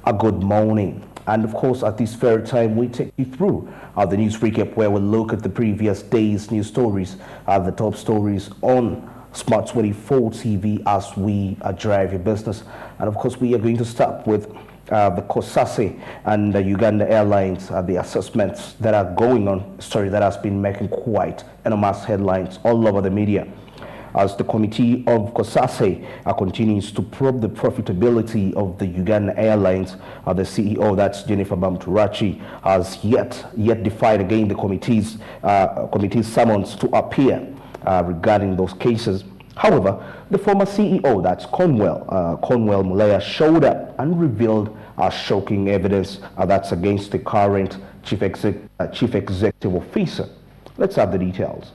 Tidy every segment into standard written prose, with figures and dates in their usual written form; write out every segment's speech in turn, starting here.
A good morning. And of course, at this very time, we take you through the news recap where we look at the previous day's news stories, the top stories on Smart 24 TV as we drive your business. And of course, we are going to start with the COSASE and the Uganda Airlines, the assessments that are going on, a story that has been making quite enormous headlines all over the media. As the committee of COSASE continues to probe the profitability of the Uganda Airlines, the CEO, that's Jennifer Bamturachi, has yet defied again the committee's summons to appear regarding those cases. However, the former CEO, that's Conwell Mulea, showed up and revealed shocking evidence that's against the current chief executive officer. Let's have the details.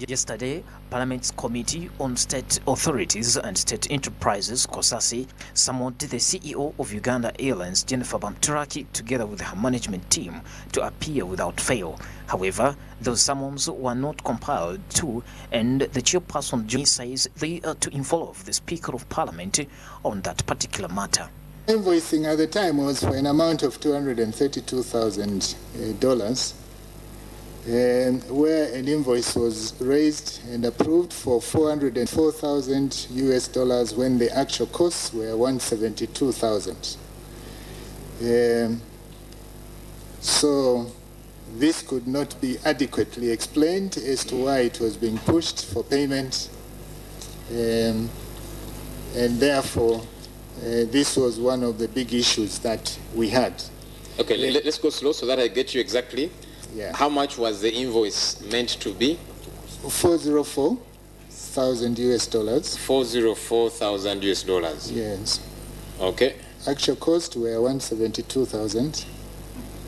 Yesterday, Parliament's Committee on State Authorities and State Enterprises, COSASE, summoned the CEO of Uganda Airlines, Jennifer Bamturachi, together with her management team to appear without fail. However, those summons were not compiled to, and the chairperson says they are to involve the Speaker of Parliament on that particular matter. Invoicing at the time was for an amount of $232,000. Where an invoice was raised and approved for $404,000 when the actual costs were $172,000. So this could not be adequately explained as to why it was being pushed for payment, and therefore this was one of the big issues that we had. Okay, let's go slow so that I get you exactly. Yeah. How much was the invoice meant to be? $404,000. $404,000. Yes. Okay. Actual cost were $172,000.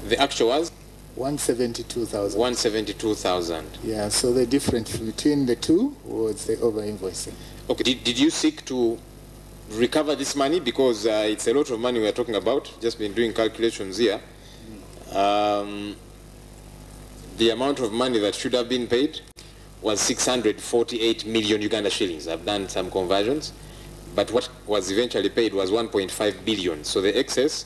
The actual was? $172,000. $172,000. Yeah, so the difference between the two was the over-invoicing. Okay, did you seek to recover this money? Because it's a lot of money we are talking about. Just been doing calculations here. The amount of money that should have been paid was 648 million Uganda shillings. I've done some conversions, but what was eventually paid was 1.5 billion. So the excess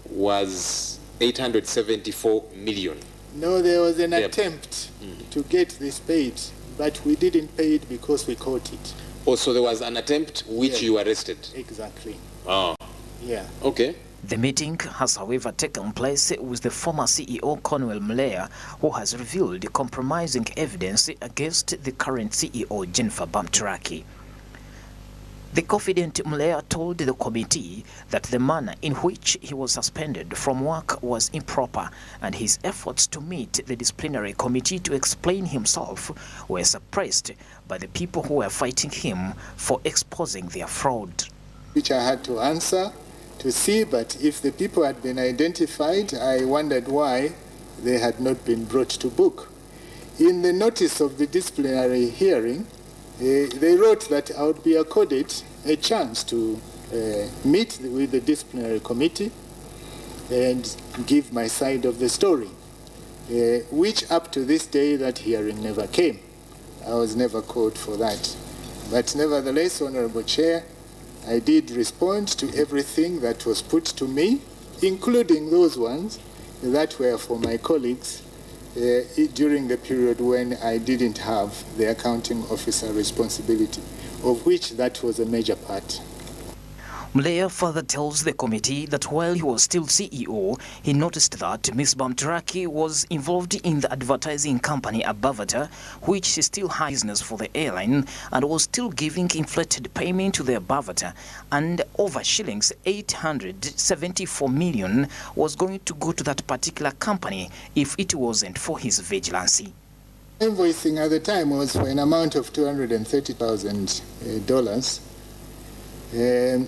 was 874 million. No, there was an attempt to get this paid, but we didn't pay it because we caught it. Oh, so there was an attempt which you arrested? Exactly. Oh. Yeah. Okay. The meeting has, however, taken place with the former CEO, Conwell Mulea, who has revealed compromising evidence against the current CEO, Jennifer Bamturachi. The confident Mulea told the committee that the manner in which he was suspended from work was improper, and his efforts to meet the disciplinary committee to explain himself were suppressed by the people who were fighting him for exposing their fraud. Which I had to answer to see, but if the people had been identified, I wondered why they had not been brought to book. In the notice of the disciplinary hearing, they wrote that I would be accorded a chance to meet with the disciplinary committee and give my side of the story, which up to this day that hearing never came. I was never called for that. But nevertheless, Honorable Chair, I did respond to everything that was put to me, including those ones that were for my colleagues during the period when I didn't have the accounting officer responsibility, of which that was a major part. Mulea further tells the committee that while he was still CEO, he noticed that Ms. Bamturachi was involved in the advertising company Abavata, which she still had business for the airline, and was still giving inflated payment to the Abavata, and over shillings 874 million was going to go to that particular company if it wasn't for his vigilancy. Invoicing at the time was for an amount of $230,000.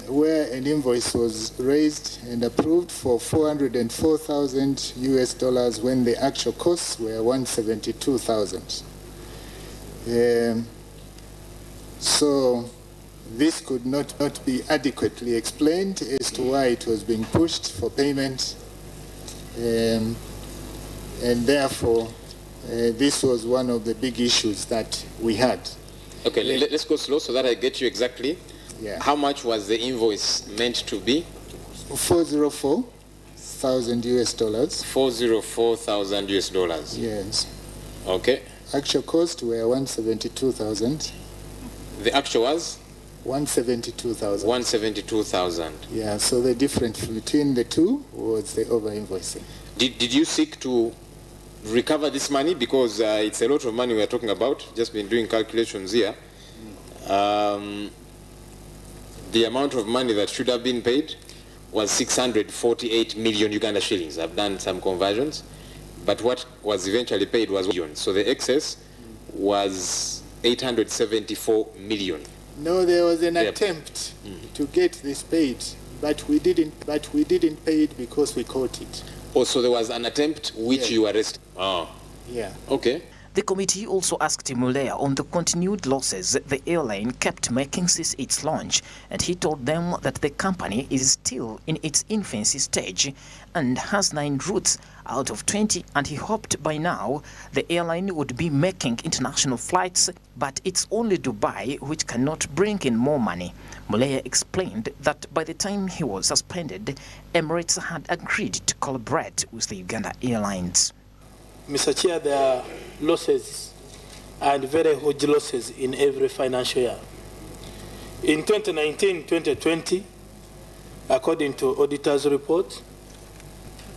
Where an invoice was raised and approved for $404,000 when the actual costs were $172,000. So this could not be adequately explained as to why it was being pushed for payment, and therefore this was one of the big issues that we had. Okay, let's go slow so that I get you exactly. Yeah. How much was the invoice meant to be? 404,000 US dollars. 404,000 US dollars. Yes. Okay. Actual cost were 172,000. The actual was 172,000. 172,000. Yeah, so the difference between the two was the over-invoicing. Did you seek to recover this money? Because it's a lot of money we are talking about. Just been doing calculations here. The amount of money that should have been paid was 648 million Uganda shillings. I've done some conversions. But what was eventually paid was 1 billion. So the excess was 874 million. No, there was an attempt to get this paid, but we didn't pay it because we caught it. Also, there was an attempt which you arrested. Oh. Yeah. Okay. The committee also asked Mulea on the continued losses the airline kept making since its launch, and he told them that the company is still in its infancy stage and has 9 routes out of 20, and he hoped by now the airline would be making international flights, but it's only Dubai which cannot bring in more money. Mulea explained that by the time he was suspended, Emirates had agreed to collaborate with the Uganda Airlines. Mr. Chair, there are losses and very huge losses in every financial year. In 2019-2020, according to auditor's report,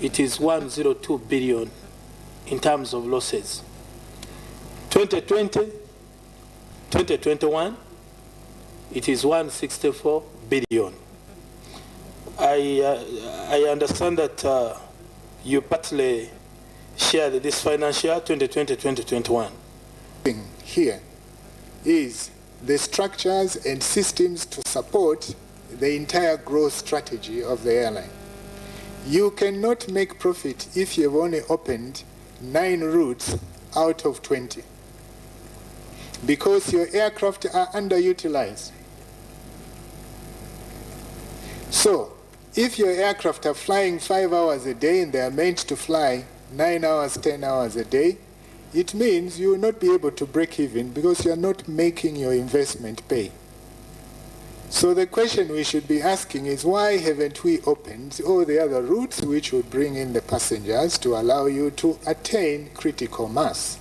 it is 102 billion in terms of losses. 2020-2021, it is 164 billion. I understand that you partly shared this financial year 2020-2021. Here is the structures and systems to support the entire growth strategy of the airline. You cannot make profit if you've only opened 9 routes out of 20, because your aircraft are underutilized. So, if your aircraft are flying 5 hours a day and they are meant to fly 9 hours, 10 hours a day, it means you will not be able to break even because you are not making your investment pay. So the question we should be asking is, why haven't we opened all the other routes which would bring in the passengers to allow you to attain critical mass?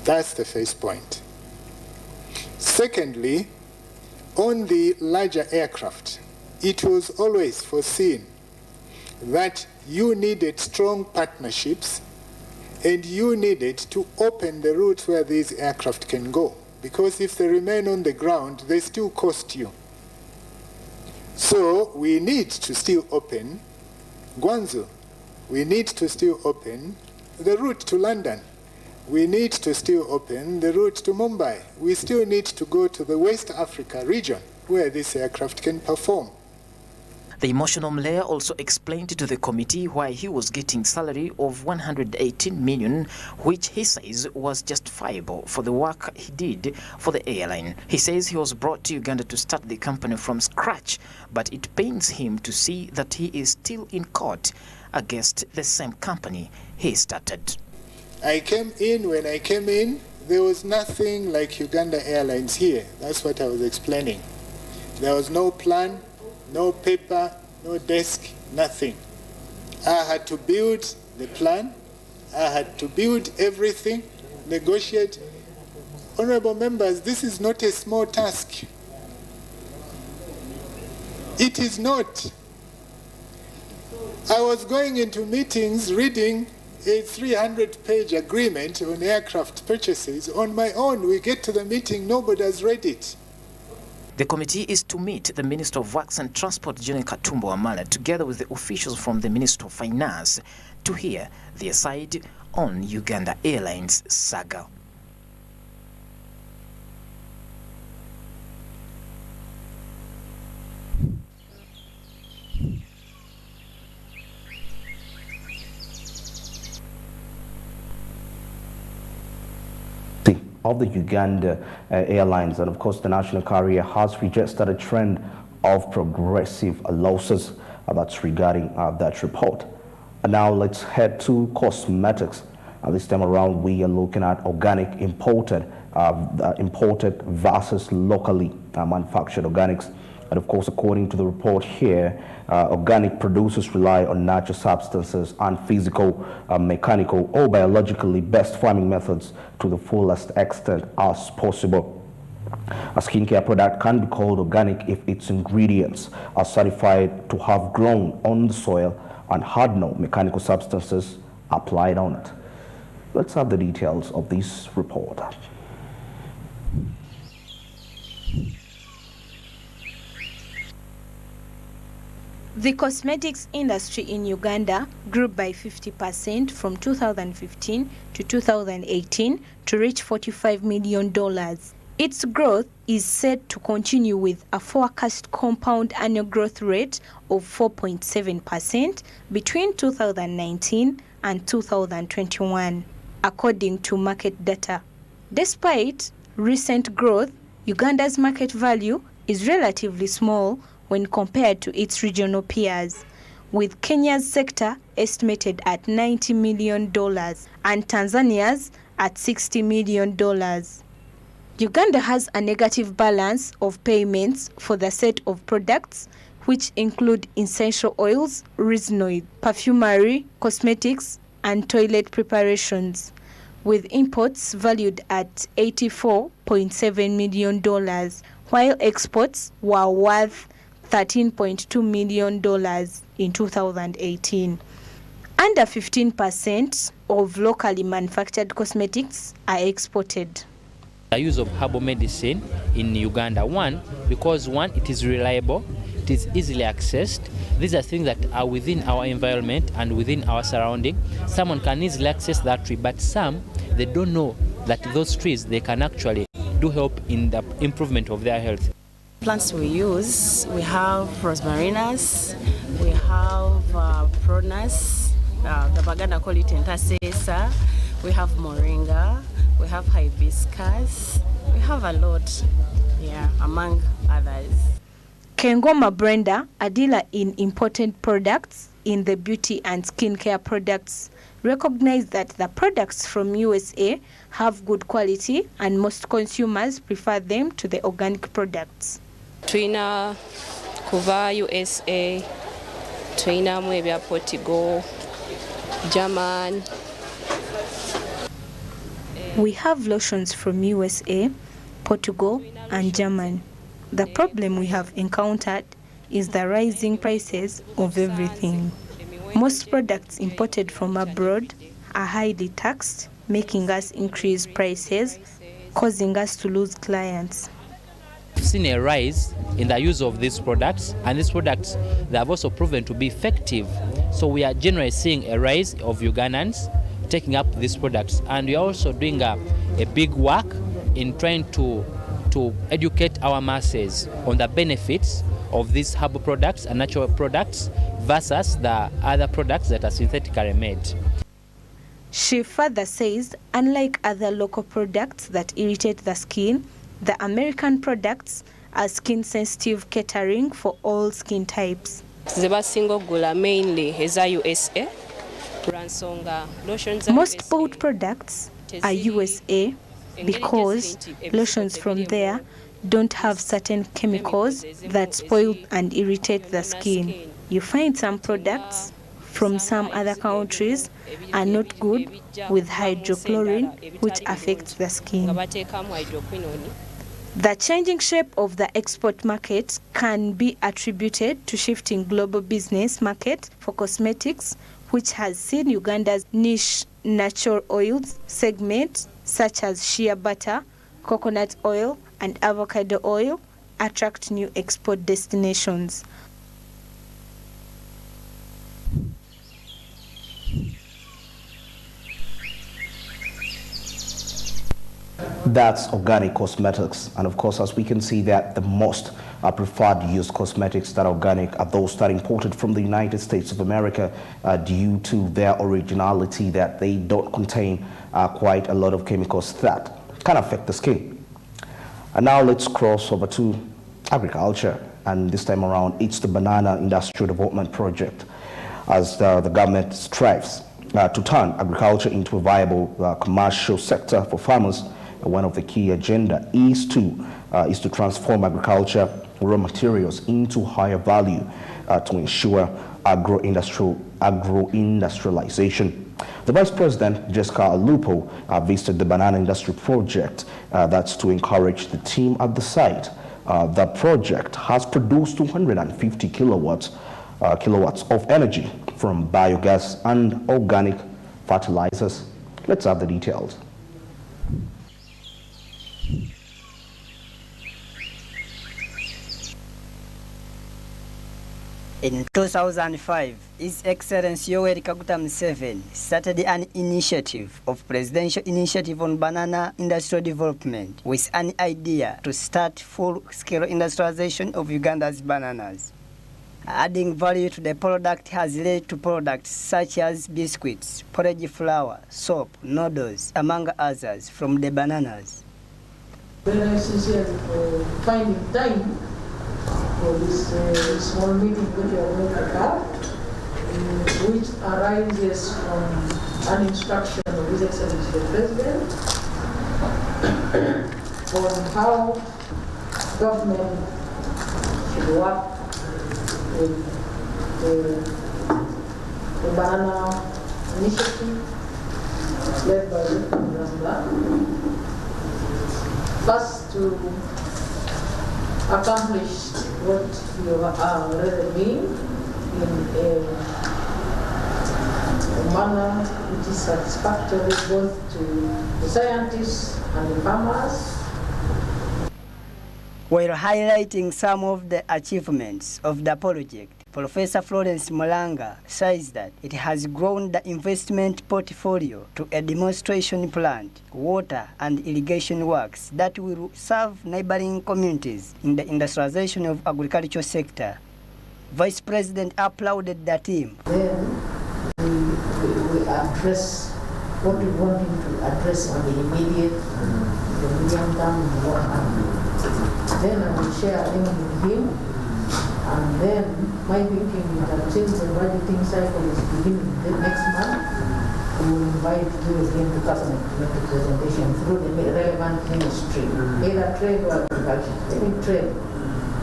That's the first point. Secondly, on the larger aircraft, it was always foreseen that you needed strong partnerships and you needed to open the routes where these aircraft can go, because if they remain on the ground, they still cost you. So we need to still open Guangzhou. We need to still open the route to London. We need to still open the route to Mumbai. We still need to go to the West Africa region where this aircraft can perform. The emotional Mulea also explained to the committee why he was getting salary of 118 million, which he says was justifiable for the work he did for the airline. He says he was brought to Uganda to start the company from scratch, but it pains him to see that he is still in court against the same company he started. When I came in, there was nothing like Uganda Airlines here. That's what I was explaining. There was no plan, no paper, no desk, nothing. I had to build the plan. I had to build everything, negotiate. Honorable members, this is not a small task. It is not. I was going into meetings reading a 300-page agreement on aircraft purchases on my own. We get to the meeting, nobody has read it. The committee is to meet the Minister of Works and Transport, General Katumbo Wamala, together with the officials from the Ministry of Finance, to hear their side on Uganda Airlines saga. Of the Uganda Airlines, and of course the national carrier has registered a trend of progressive losses. That's regarding that report. And now let's head to cosmetics. This time around we are looking at organic imported the imported versus locally manufactured organics. And of course, according to the report here, organic producers rely on natural substances and physical, mechanical, or biologically based farming methods to the fullest extent as possible. A skincare product can be called organic if its ingredients are certified to have grown on the soil and had no mechanical substances applied on it. Let's have the details of this report. The cosmetics industry in Uganda grew by 50% from 2015 to 2018 to reach $45 million. Its growth is set to continue with a forecast compound annual growth rate of 4.7% between 2019 and 2021, according to market data. Despite recent growth, Uganda's market value is relatively small when compared to its regional peers, with Kenya's sector estimated at $90 million and Tanzania's at $60 million. Uganda has a negative balance of payments for the set of products which include essential oils, resin, perfumery, cosmetics, and toilet preparations, with imports valued at $84.7 million, while exports were worth $13.2 million in 2018. Under 15% of locally manufactured cosmetics are exported. The use of herbal medicine in Uganda, because it is reliable, it is easily accessed. These are things that are within our environment and within our surrounding. Someone can easily access that tree, but some, they don't know that those trees, they can actually do help in the improvement of their health. Plants we use, we have rosmarinus, we have pronus, the Baganda call it entasesa, we have moringa, we have hibiscus, we have a lot, among others. Kengoma Brenda, a dealer in imported products in the beauty and skincare products, recognized that the products from USA have good quality and most consumers prefer them to the organic products. Twina kuva USA, twina mwebya Portugal, German. We have lotions from USA, Portugal, and German. The problem we have encountered is the rising prices of everything. Most products imported from abroad are highly taxed, making us increase prices, causing us to lose clients. We've seen a rise in the use of these products, and these products, they have also proven to be effective. So we are generally seeing a rise of Ugandans taking up these products, and we are also doing a big work in trying to educate our masses on the benefits of these herbal products and natural products versus the other products that are synthetically made. She further says, unlike other local products that irritate the skin, the American products are skin-sensitive, catering for all skin types. Zebasingo gula mainly eza USA. Most bought products are USA because lotions from there don't have certain chemicals that spoil and irritate the skin. You find some products from some other countries are not good with hydrochlorine, which affects the skin. The changing shape of the export market can be attributed to shifting global business market for cosmetics, which has seen Uganda's niche natural oils segment, such as shea butter, coconut oil, and avocado oil, attract new export destinations. That's organic cosmetics, and of course, as we can see, that the most preferred used cosmetics that are organic are those that are imported from the United States of America due to their originality, that they don't contain quite a lot of chemicals that can affect the skin. And now let's cross over to agriculture, and this time around it's the Banana Industrial Development Project, as the government strives to turn agriculture into a viable commercial sector for farmers one of the key agenda is to transform agriculture raw materials into higher value to ensure agro-industrialization. The Vice President, Jessica Alupo, visited the banana industry project that's to encourage the team at the site. The project has produced 250 kilowatts of energy from biogas and organic fertilizers. Let's have the details. In 2005, His Excellency Yoweri Kaguta Museveni started an initiative of Presidential Initiative on Banana Industrial Development with an idea to start full-scale industrialization of Uganda's bananas. Adding value to the product has led to products such as biscuits, porridge flour, soap, noodles, among others, from the bananas. Very sincerely for finding time for this small meeting that you are going to have, which arises from an instruction of His Excellency the President on how government should work with the banana initiative led by the President. First, to accomplish what you are already doing in a manner which is satisfactory both to the scientists and the farmers. While highlighting some of the achievements of the project, Professor Florence Mulanga says that it has grown the investment portfolio to a demonstration plant, water and irrigation works that will serve neighboring communities in the industrialization of agricultural sector. Vice President applauded the team. Then we address what we want to address on the immediate, the medium term, and what happened. Then I will share them with him. And then my thinking is that since the budgeting cycle is beginning next month, we will invite you again to Cabinet to make a presentation through the relevant ministry, either trade or agriculture, any trade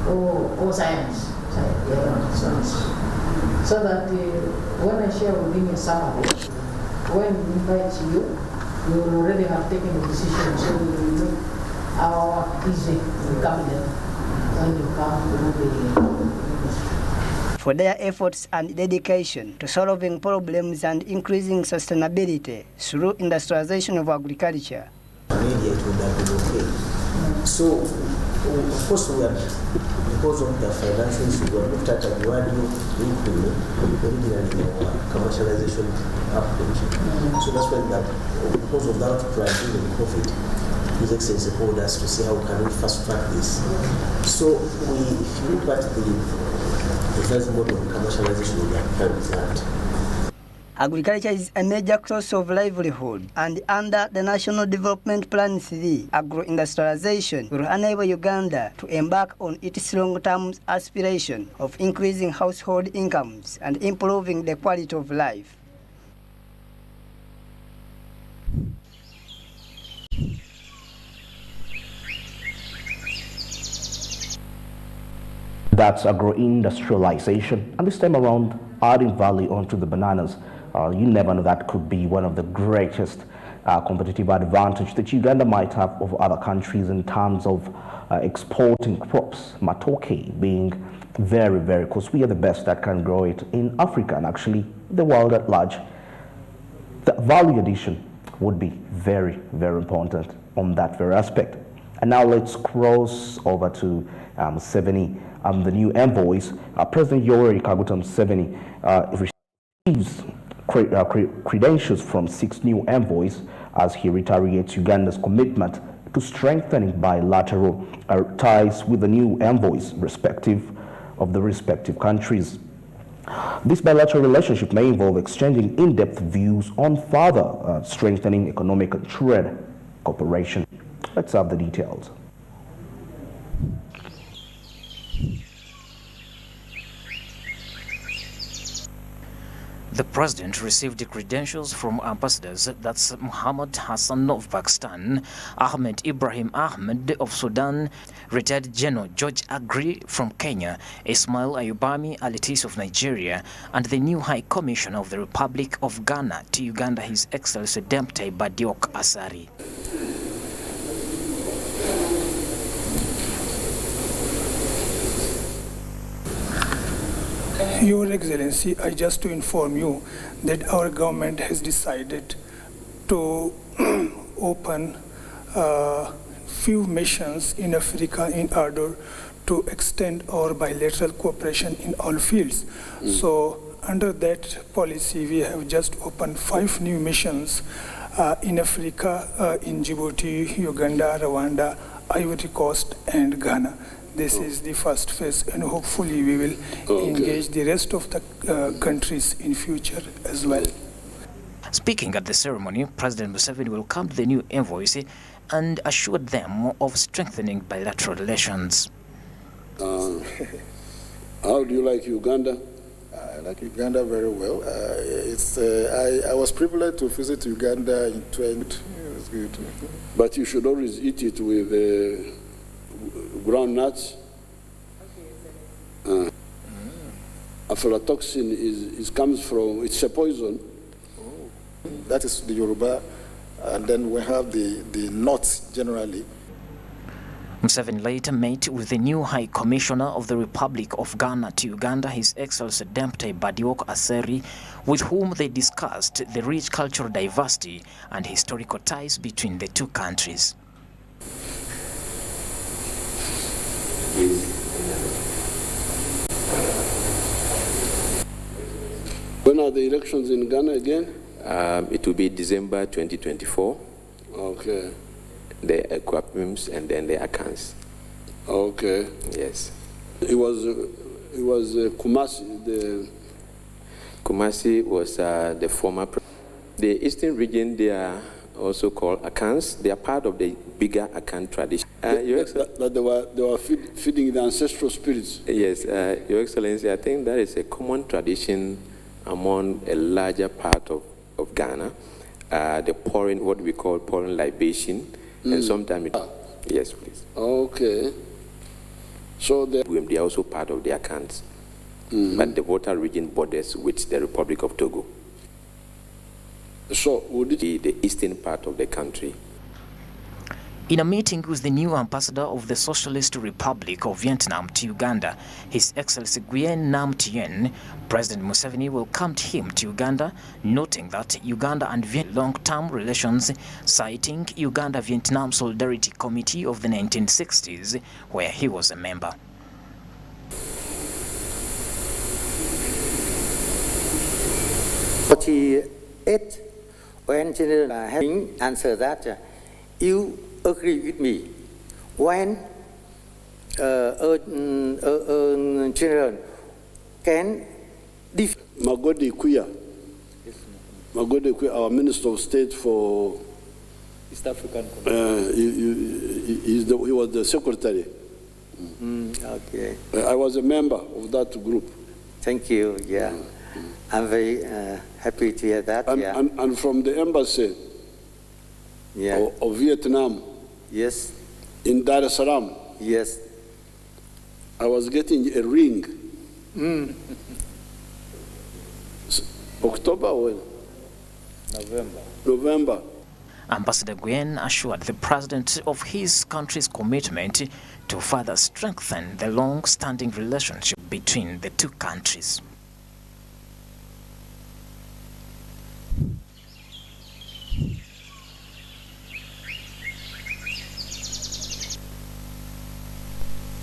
or science, so that when I share with him a summary, when we invite you, we will already have taken a decision, so we will make our work easy in Cabinet. For their efforts and dedication to solving problems and increasing sustainability through industrialization of agriculture. Immediate would have been okay. So, of course, we are, because of the financial issue, we have looked at a gradual increment, originally in our commercialization approach. So that's why that, because of that, pricing and profit, His Excellency called us to see how can we fast track this. So if you look at the first model of commercialization, we are proud of that. Agriculture is a major source of livelihood, and under the National Development Plan 3, agro-industrialization will enable Uganda to embark on its long-term aspiration of increasing household incomes and improving the quality of life. That's agro-industrialization, and this time around, adding value onto the bananas. You never know, that could be one of the greatest competitive advantage that Uganda might have over other countries in terms of exporting crops, matoke being very, very, because we are the best that can grow it in Africa and actually the world at large. The value addition would be very, very important on that very aspect. And now let's cross over to Museveni. The new envoys. President Yoweri Kaguta Museveni receives credentials from 6 new envoys as he reiterates Uganda's commitment to strengthening bilateral ties with the new envoys, respective of the respective countries. This bilateral relationship may involve exchanging in-depth views on further strengthening economic and trade cooperation. Let's have the details. The president received the credentials from ambassadors, that's Muhammad Hassan of Pakistan, Ahmed Ibrahim Ahmed of Sudan, retired General George Agri from Kenya, Ismail Ayubami Alitis of Nigeria, and the new High Commissioner of the Republic of Ghana to Uganda, His Excellency Dempte Badiok Asari. Your Excellency, I just to inform you that our government has decided to open few missions in Africa in order to extend our bilateral cooperation in all fields. So under that policy, we have just opened 5 new missions in Africa, in Djibouti, Uganda, Rwanda, Ivory Coast, and Ghana. This is the first phase, and hopefully we will engage the rest of the countries in future as well. Speaking at the ceremony, President Museveni welcomed the new envoys and assured them of strengthening bilateral relations. How do you like Uganda? I like Uganda very well. I was privileged to visit Uganda in 20. It was good. But you should always eat it with ground nuts. Aflatoxin comes from, it's a poison. That is the Yoruba, and then we have the nuts generally. Museveni later met with the new High Commissioner of the Republic of Ghana to Uganda, His Excellency Dempte Badiok Aseri, with whom they discussed the rich cultural diversity and historical ties between the two countries. When are the elections in Ghana again? It will be December 2024. Okay. The Equapims and then the Akans. Okay. Yes. It was Kumasi. Kumasi was the former. The eastern region, they are also called Akans. They are part of the bigger Akan tradition. That they were feeding the ancestral spirits. Yes, Your Excellency, I think that is a common tradition among a larger part of Ghana. The pouring, what we call pouring libation, and sometimes yes, please. Okay. So they are also part of the Akans, but the Volta region borders with the Republic of Togo. So would it be the eastern part of the country? In a meeting with the new ambassador of the Socialist Republic of Vietnam to Uganda, His Excellency Nguyen Nam Tien, President Museveni welcomed him to Uganda, noting that Uganda and Vietnam long-term relations, citing Uganda-Vietnam Solidarity Committee of the 1960s, where he was a member. When General having answered that, you agree with me. When General can Magodi Kuya, our Minister of State for East African he was the secretary. Okay. I was a member of that group. Thank you. Yeah. I'm very happy to hear that. And from the embassy of Vietnam, yes, in Dar es Salaam, yes, I was getting a ring. October or November. Ambassador Nguyen assured the president of his country's commitment to further strengthen the long-standing relationship between the two countries.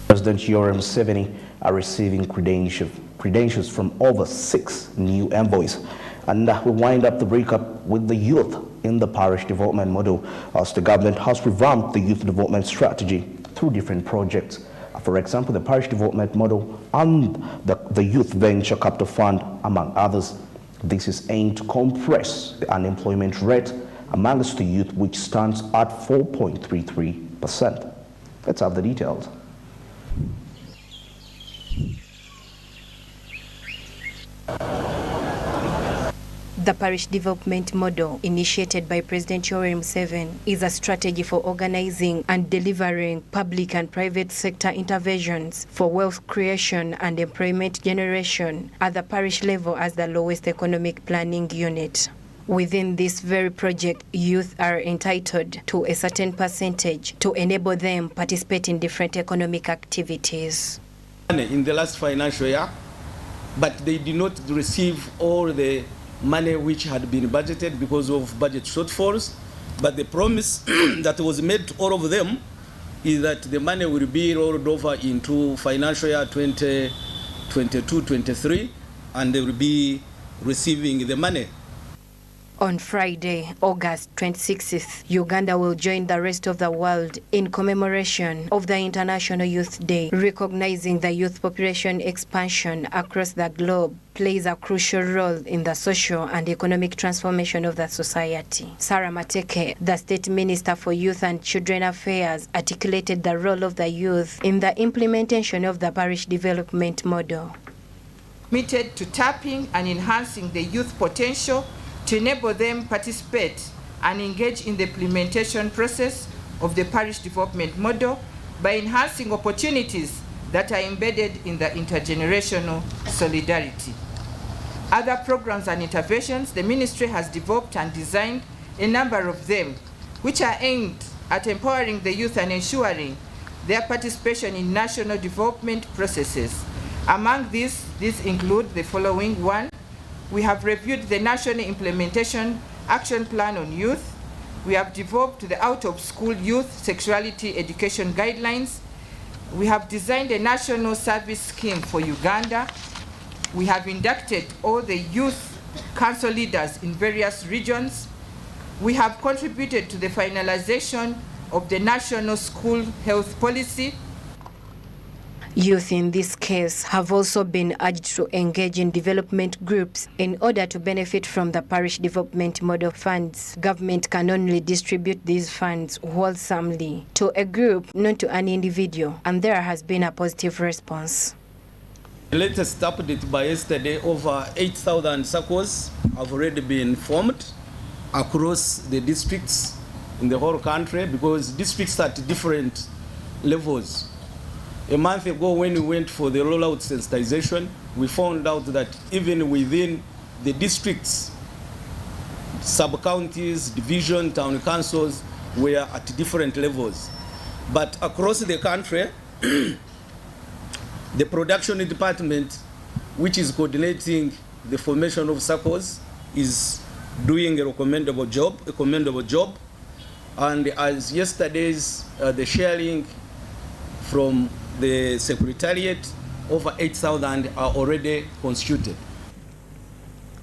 President Yoweri Museveni are receiving credentials from over 6 new envoys. And we wind up the breakup with the youth in the parish development model, as the government has revamped the youth development strategy through different projects. For example, the parish development model and the Youth Venture Capital Fund, among others. This is aimed to compress the unemployment rate amongst the youth, which stands at 4.33%. Let's have the details. The parish development model, initiated by President Yoweri Museveni, is a strategy for organizing and delivering public and private sector interventions for wealth creation and employment generation at the parish level as the lowest economic planning unit. Within this very project, youth are entitled to a certain percentage to enable them participate in different economic activities. In the last financial year, but they did not receive all the money which had been budgeted because of budget shortfalls. But the promise that was made to all of them is that the money will be rolled over into financial year 2022-23, and they will be receiving the money. On Friday, August 26th, Uganda will join the rest of the world in commemoration of the International Youth Day, recognizing the youth population expansion across the globe plays a crucial role in the social and economic transformation of the society. Sarah Mateke, the State Minister for Youth and Children Affairs, articulated the role of the youth in the implementation of the parish development model. Committed to tapping and enhancing the youth potential to enable them participate and engage in the implementation process of the parish development model by enhancing opportunities that are embedded in the intergenerational solidarity. Other programs and interventions, the ministry has developed and designed a number of them, which are aimed at empowering the youth and ensuring their participation in national development processes. Among these include the following. One, we have reviewed the National Implementation Action Plan on Youth. We have developed the out-of-school youth sexuality education guidelines. We have designed a national service scheme for Uganda. We have inducted all the youth council leaders in various regions. We have contributed to the finalization of the national school health policy. Youth in this case have also been urged to engage in development groups in order to benefit from the parish development model funds. Government can only distribute these funds wholesomely to a group, not to an individual, and there has been a positive response. The latest update by yesterday, over 8,000 SACCOs have already been formed across the districts in the whole country, because districts are at different levels. A month ago, when we went for the rollout sensitization, we found out that even within the districts, sub-counties, division, town councils were at different levels. But across the country, the production department, which is coordinating the formation of SACCOs, is doing a commendable job. And as yesterday's, the sharing from the Secretariat, over 8,000 are already constituted.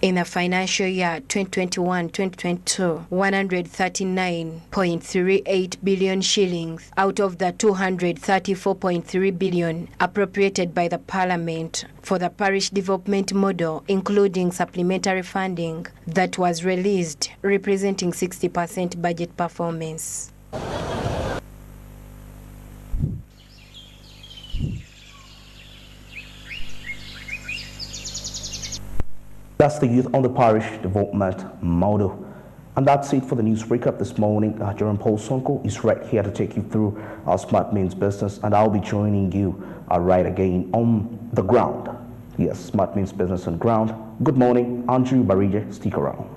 In the financial year 2021-2022, 139.38 billion shillings out of the 234.3 billion appropriated by the Parliament for the parish development model, including supplementary funding that was released, representing 60% budget performance. That's the youth on the parish development model. And that's it for the news recap this morning. Jerome Paul Sonko is right here to take you through our Smart Means business, and I'll be joining you right again on the ground. Yes, Smart Means business on ground. Good morning, Andrew Barija. Stick around.